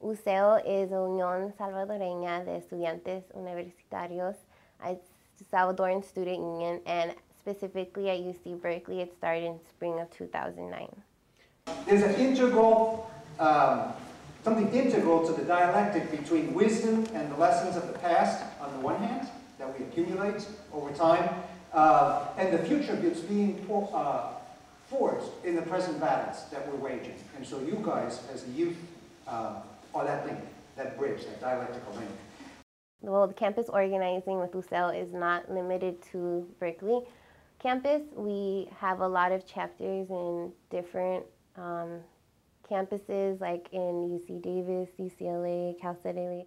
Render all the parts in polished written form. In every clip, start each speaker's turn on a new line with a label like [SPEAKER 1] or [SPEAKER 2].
[SPEAKER 1] UCEO is a Unión Salvadoreña de Estudiantes Universitarios. It's the Salvadorian Student Union, and specifically at UC Berkeley, it started in spring of 2009.
[SPEAKER 2] There's an integral, something integral to the dialectic between wisdom and the lessons of the past, on the one hand, that we accumulate over time, and the future that's being forged in the present battles that we're waging. And so you guys, as the youth, are that link, that bridge, that dialectical link.
[SPEAKER 1] Well, the campus organizing with UCEO is not limited to Berkeley campus. We have a lot of chapters in different campuses, like in UC Davis, UCLA, Cal State LA.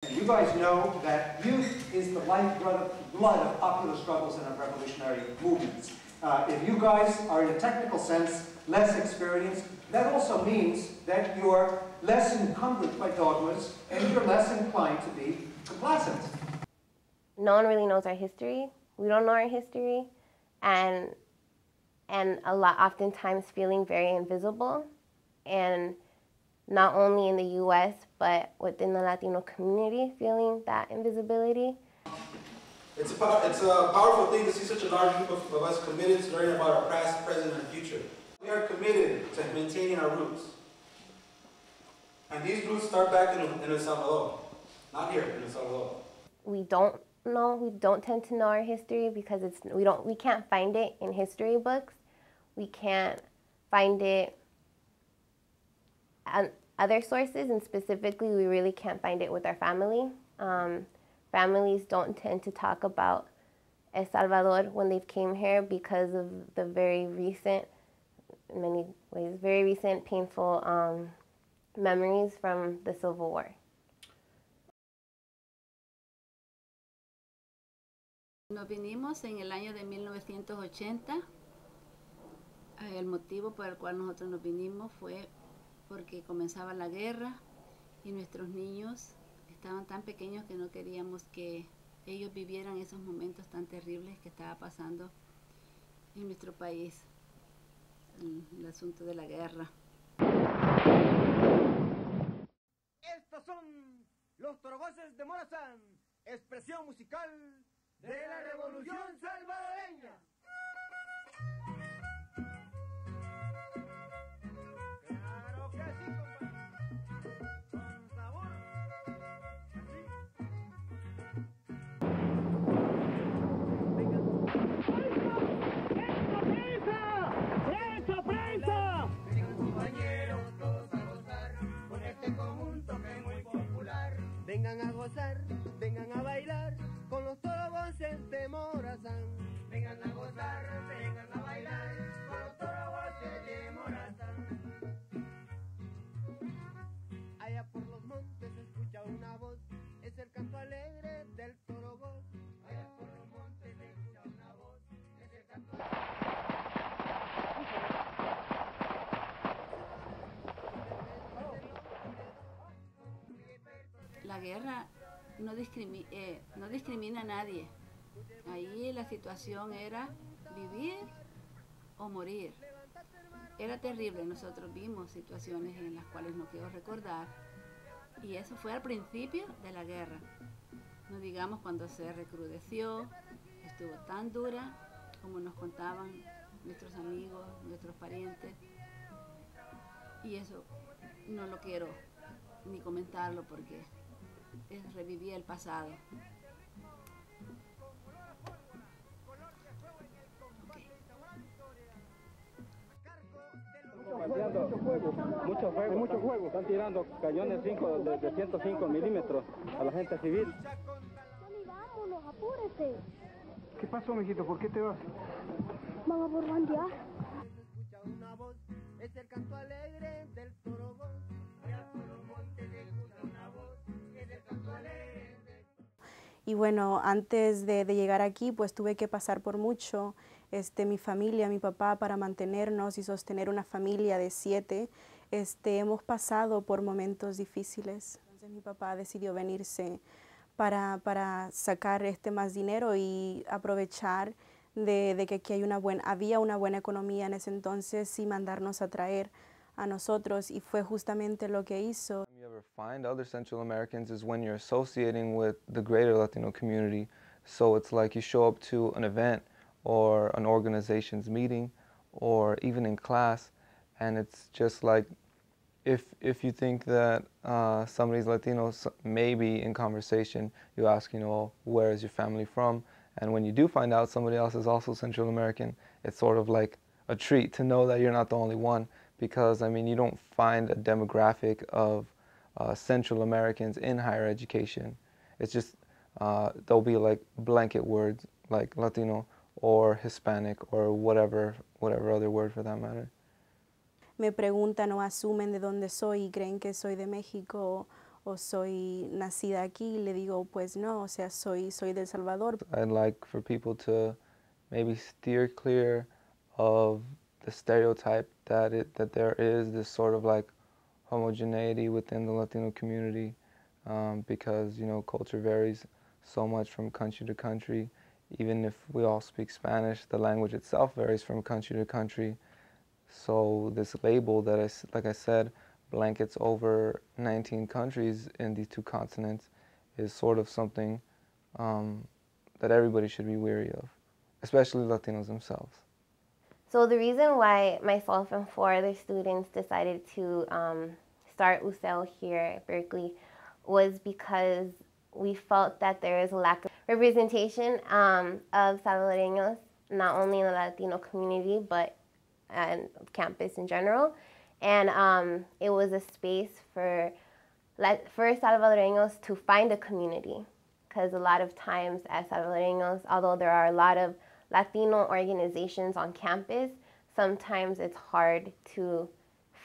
[SPEAKER 2] And you guys know that youth is the lifeblood of popular struggles and of revolutionary movements. If you guys are, in a technical sense, less experienced, that also means that you're less encumbered by dogmas and you're less inclined to be complacent.
[SPEAKER 1] No one really knows our history. We don't know our history, and oftentimes feeling very invisible, and not only in the U.S., but within the Latino community, feeling that invisibility.
[SPEAKER 3] It's a powerful thing to see such a large group of us committed to learning about our past, present, and future. We are committed to maintaining our roots. And these roots start back in El Salvador, not here in El Salvador.
[SPEAKER 1] We don't tend to know our history because we can't find it in history books. We can't find it on other sources, and specifically we really can't find it with our family. Families don't tend to talk about El Salvador when they've came here because of the very recent, in many ways, very recent painful memories from the Civil War.
[SPEAKER 4] Nos vinimos en el año de 1980. El motivo por el cual nosotros nos vinimos fue porque comenzaba la guerra y nuestros niños estaban tan pequeños que no queríamos que ellos vivieran esos momentos tan terribles que estaba pasando en nuestro país, el asunto de la guerra.
[SPEAKER 5] Estos son los torogoces de Morazán, expresión musical de la Revolución Salvadoreña. Claro que sí, compadre. Con sabor. ¡Prensa, prensa! Vengan compañeros todos a gozar con este conjunto que es muy popular. Vengan a gozar, vengan a bailar con los torogoces de Morazán. Vengan a gozar, vengan a bailar con los torogoces de Morazán. Allá por los montes se escucha una voz, es el canto alegre del torogoz. Allá por los montes se escucha una voz, es el canto alegre.
[SPEAKER 4] La guerra no discrimina a nadie. Ahí la situación era vivir o morir. Era terrible, nosotros vimos situaciones en las cuales no quiero recordar, y eso fue al principio de la guerra. No digamos cuando se recrudeció, estuvo tan dura como nos contaban nuestros amigos, nuestros parientes, y eso no lo quiero ni comentarlo porque revivía el pasado.
[SPEAKER 6] Mucho fuego. Están tirando cañones de 105 milímetros a la gente civil.
[SPEAKER 7] Tony, vámonos, apúrese.
[SPEAKER 6] ¿Qué pasó, mijito? ¿Por qué te vas?
[SPEAKER 7] Van a borbandear.
[SPEAKER 5] Escucha una voz, es el canto alegre del torogoz. Allá por los montes se escucha una voz, es el canto alegre del torogoz.
[SPEAKER 8] Y bueno, antes de llegar aquí, pues tuve que pasar por mucho. Mi familia, mi papá, para mantenernos y sostener una familia de 7, hemos pasado por momentos difíciles. Entonces mi papá decidió venirse para sacar más dinero y aprovechar de que aquí había una buena economía en ese entonces y mandarnos a traer a nosotros y fue justamente lo que hizo.
[SPEAKER 9] You ever find other Central Americans is when you're associating with the greater Latino community. So it's like you show up to an event or an organization's meeting or even in class, and it's just like if you think that somebody's Latino, maybe in conversation you ask, you know, where is your family from? And when you do find out somebody else is also Central American, it's sort of like a treat to know that you're not the only one, because I mean you don't find a demographic of Central Americans in higher education. It's just there'll be like blanket words like Latino or Hispanic or whatever other word for that matter.
[SPEAKER 8] Me preguntan o asumen de dónde soy y creen que soy de México o soy nacida aquí. Le digo, pues no, o sea, soy de El Salvador.
[SPEAKER 9] I'd like for people to maybe steer clear of the stereotype that there is this sort of like homogeneity within the Latino community, because, you know, culture varies so much from country to country. Even if we all speak Spanish, the language itself varies from country to country. So this label that, like I said, blankets over 19 countries in these two continents is sort of something that everybody should be wary of, especially Latinos themselves.
[SPEAKER 1] So the reason why myself and 4 other students decided to start UCEL here at Berkeley was because we felt that there is a lack of representation of Salvadoreños, not only in the Latino community, but on campus in general. And it was a space for Salvadoreños to find a community, because a lot of times as Salvadoreños, although there are a lot of Latino organizations on campus, sometimes it's hard to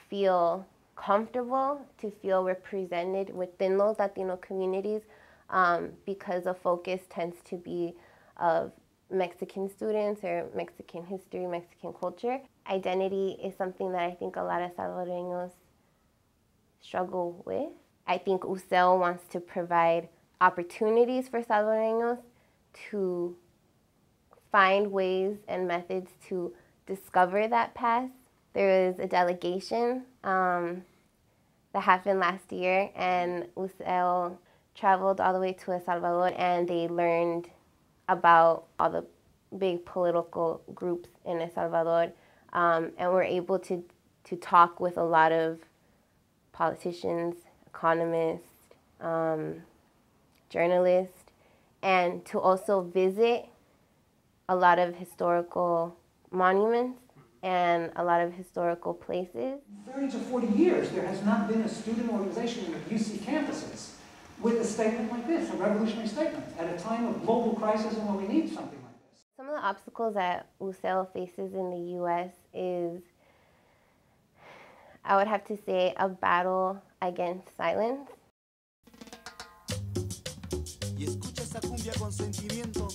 [SPEAKER 1] feel comfortable, to feel represented within those Latino communities, because the focus tends to be of Mexican students or Mexican history, Mexican culture. Identity is something that I think a lot of Salvadoreños struggle with. I think UCEL wants to provide opportunities for Salvadoreños to find ways and methods to discover that past. There was a delegation that happened last year, and UCEL traveled all the way to El Salvador, and they learned about all the big political groups in El Salvador, and were able to talk with a lot of politicians, economists, journalists, and to also visit a lot of historical monuments and a lot of historical places.
[SPEAKER 2] 30 to 40 years, there has not been a student organization in the UC campuses with a statement like this, a revolutionary statement, at a time of global crisis and when we need something like this.
[SPEAKER 1] Some of the obstacles that UCEL faces in the U.S. is, I would have to say, a battle against silence.
[SPEAKER 5] Y escucha esa cumbia con sentimiento.